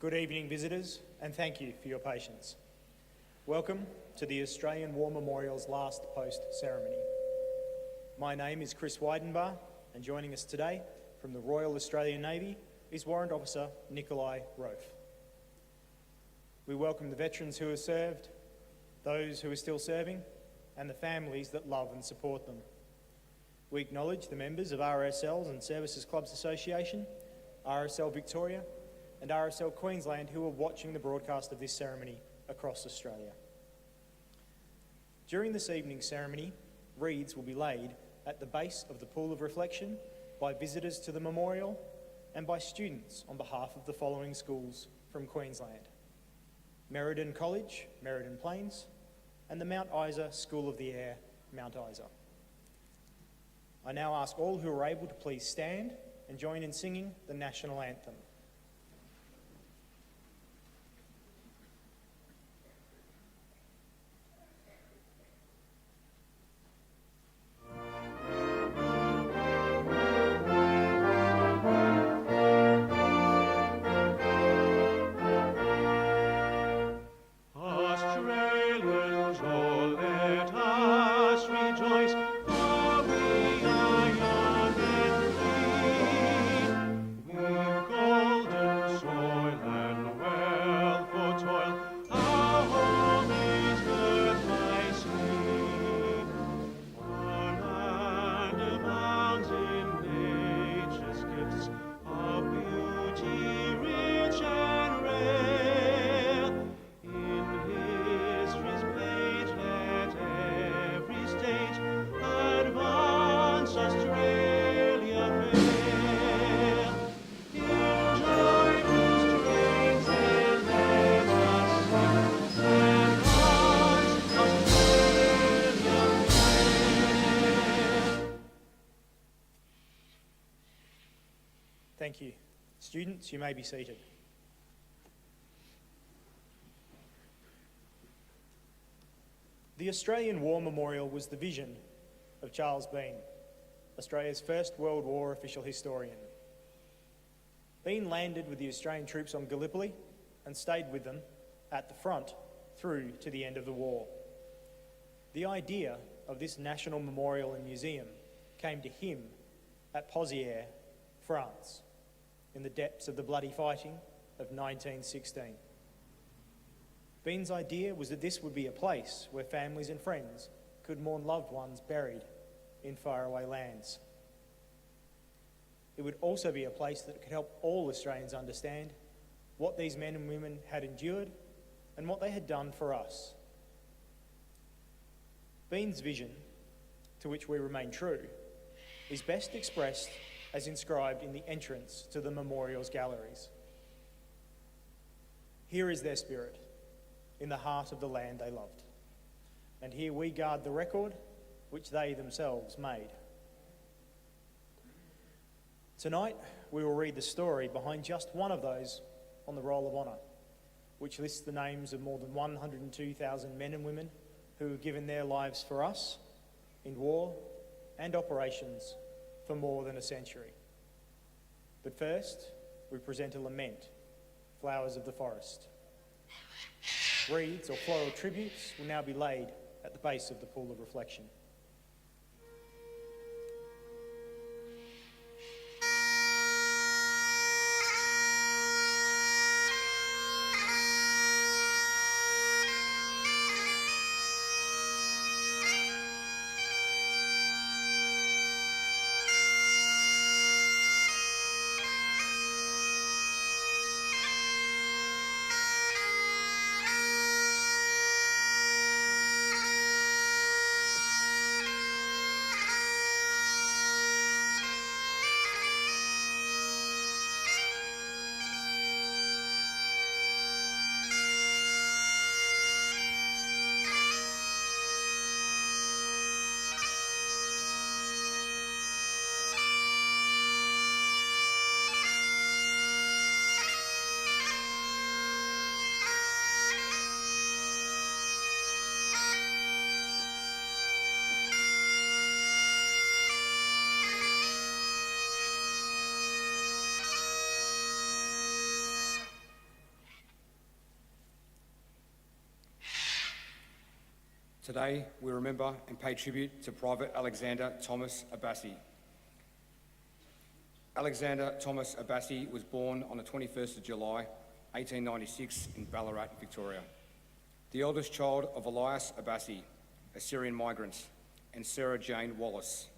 Good evening, visitors, and thank you for your patience. Welcome to the Australian War Memorial's last post ceremony. My name is Chris Weidenbar, and joining us today from the Royal Australian Navy is Warrant Officer Nikolai Rofe. We welcome the veterans who have served, those who are still serving, and the families that love and support them. We acknowledge the members of RSL and Services Clubs Association, RSL Victoria, and RSL Queensland who are watching the broadcast of this ceremony across Australia. During this evening's ceremony, wreaths will be laid at the base of the Pool of Reflection by visitors to the memorial and by students on behalf of the following schools from Queensland: Merredin College, Merredin Plains, and the Mount Isa School of the Air, Mount Isa. I now ask all who are able to please stand and join in singing the national anthem. Thank you. Students, you may be seated. The Australian War Memorial was the vision of Charles Bean, Australia's first World War official historian. Bean landed with the Australian troops on Gallipoli and stayed with them at the front through to the end of the war. The idea of this national memorial and museum came to him at Pozières, France, in the depths of the bloody fighting of 1916. Bean's idea was that this would be a place where families and friends could mourn loved ones buried in faraway lands. It would also be a place that could help all Australians understand what these men and women had endured and what they had done for us. Bean's vision, to which we remain true, is best expressed as inscribed in the entrance to the memorial's galleries. Here is their spirit, in the heart of the land they loved. And here we guard the record which they themselves made. Tonight, we will read the story behind just one of those on the Roll of Honour, which lists the names of more than 102,000 men and women who have given their lives for us in war and operations for more than a century. But first, we present a lament, Flowers of the Forest. Wreaths or floral tributes will now be laid at the base of the Pool of Reflection. Today, we remember and pay tribute to Private Alexander Thomas Abassie. Alexander Thomas Abassie was born on the 21st of July, 1896 in Ballarat, Victoria. The eldest child of Elias Abassie, a Syrian migrant, and Sarah Jane Wallace.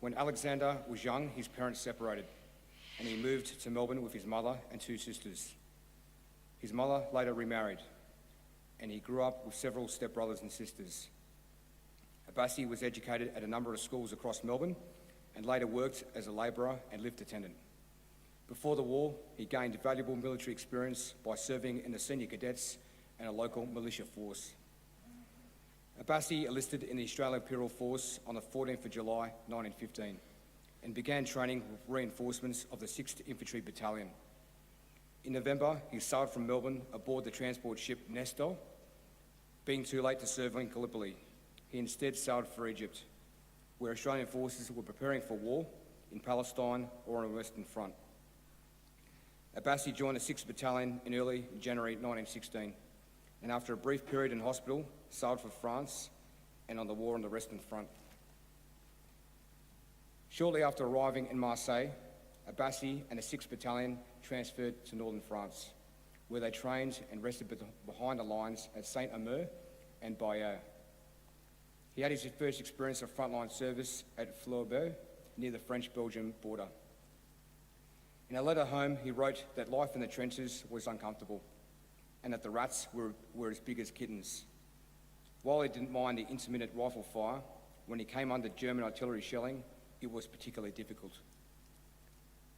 When Alexander was young, his parents separated, and he moved to Melbourne with his mother and two sisters. His mother later remarried, and he grew up with several stepbrothers and sisters. Abassie was educated at a number of schools across Melbourne and later worked as a labourer and lift attendant. Before the war, he gained valuable military experience by serving in the senior cadets and a local militia force. Abassie enlisted in the Australian Imperial Force on the 14th of July 1915 and began training with reinforcements of the 6th Infantry Battalion. In November, he sailed from Melbourne aboard the transport ship Nestor. Being too late to serve in Gallipoli, he instead sailed for Egypt, where Australian forces were preparing for war in Palestine or on the Western Front. Abassie joined the 6th Battalion in early January 1916, and after a brief period in hospital, sailed for France and on the war on the Western Front. Shortly after arriving in Marseille, Abassie and the 6th Battalion transferred to northern France, where they trained and rested behind the lines at Saint-Omer and Bayeux. He had his first experience of frontline service at Fleurberg, near the French-Belgian border. In a letter home, he wrote that life in the trenches was uncomfortable and that the rats were as big as kittens. While he didn't mind the intermittent rifle fire, when he came under German artillery shelling, it was particularly difficult.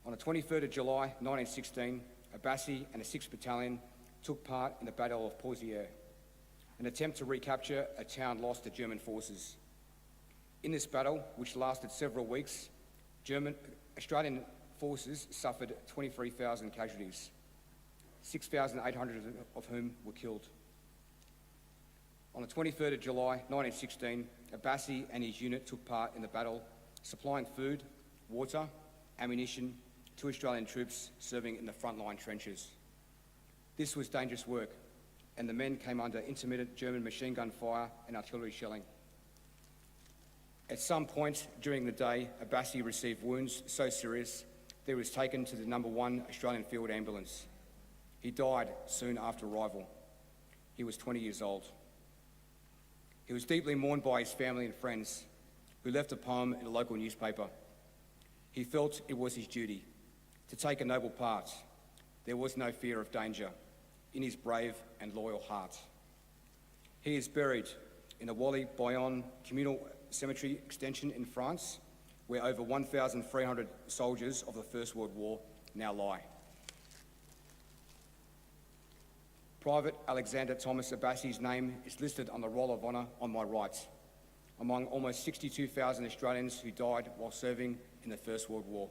On the 23rd of July 1916, Abassie and the 6th Battalion took part in the Battle of Pozières, an attempt to recapture a town lost to German forces. In this battle, which lasted several weeks, Australian forces suffered 23,000 casualties, 6,800 of whom were killed. On the 23rd of July 1916, Abassie and his unit took part in the battle, supplying food, water, ammunition to Australian troops serving in the frontline trenches. This was dangerous work, and the men came under intermittent German machine gun fire and artillery shelling. At some point during the day, Abassie received wounds so serious that he was taken to the No. 1 Australian Field Ambulance. He died soon after arrival. He was 20 years old. He was deeply mourned by his family and friends, who left a poem in a local newspaper. He felt it was his duty to take a noble part. There was no fear of danger in his brave and loyal heart. He is buried in the Wally-Bayonne communal cemetery extension in France, where over 1,300 soldiers of the First World War now lie. Private Alexander Thomas Abassie's name is listed on the Roll of Honour on my right, among almost 62,000 Australians who died while serving in the First World War.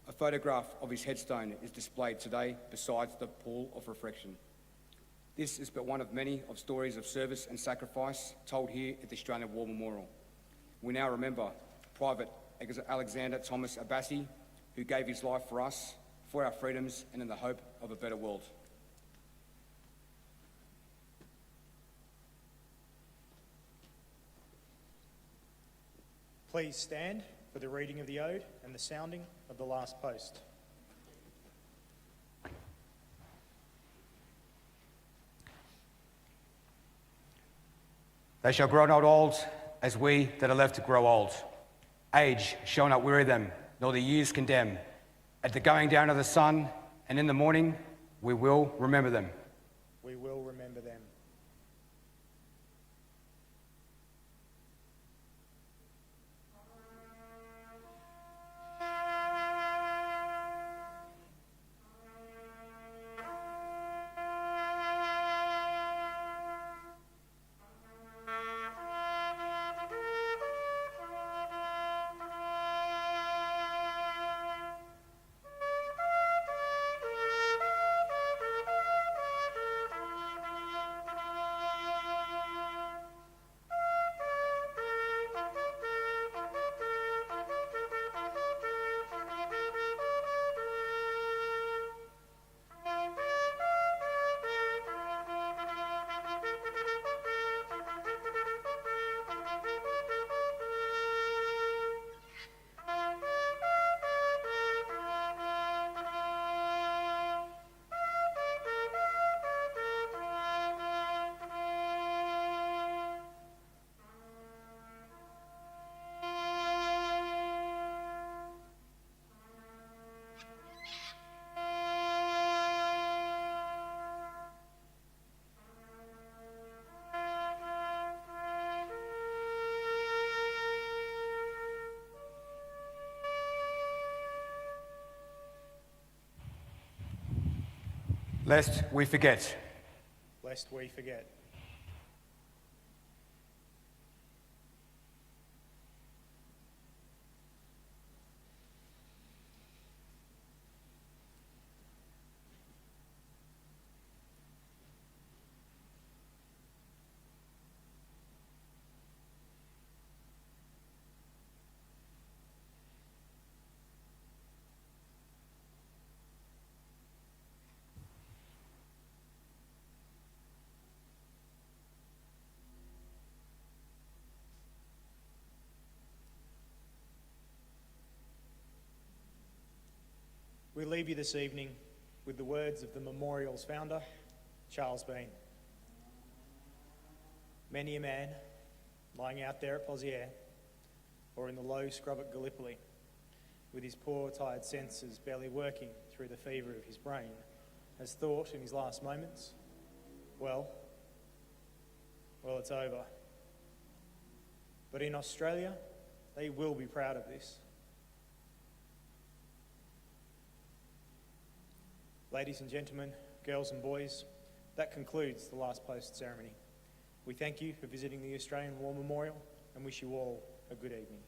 A photograph of his headstone is displayed today beside the pool of reflection. This is but one of many of stories of service and sacrifice told here at the Australian War Memorial. We now remember Private Alexander Thomas Abassie, who gave his life for us, for our freedoms, and in the hope of a better world. Please stand for the reading of the ode and the sounding of the last post. They shall grow not old as we that are left to grow old. Age shall not weary them, nor the years condemn. At the going down of the sun and in the morning, we will remember them. We will remember them. lest we forget. Lest we forget. We leave you this evening with the words of the memorial's founder, Charles Bean. Many a man lying out there at Poziere or in the low scrub at Gallipoli, with his poor tired senses barely working through the fever of his brain, has thought in his last moments, well, it's over. But in Australia, they will be proud of this. Ladies and gentlemen, girls and boys, that concludes the last post ceremony. We thank you for visiting the Australian War Memorial and wish you all a good evening.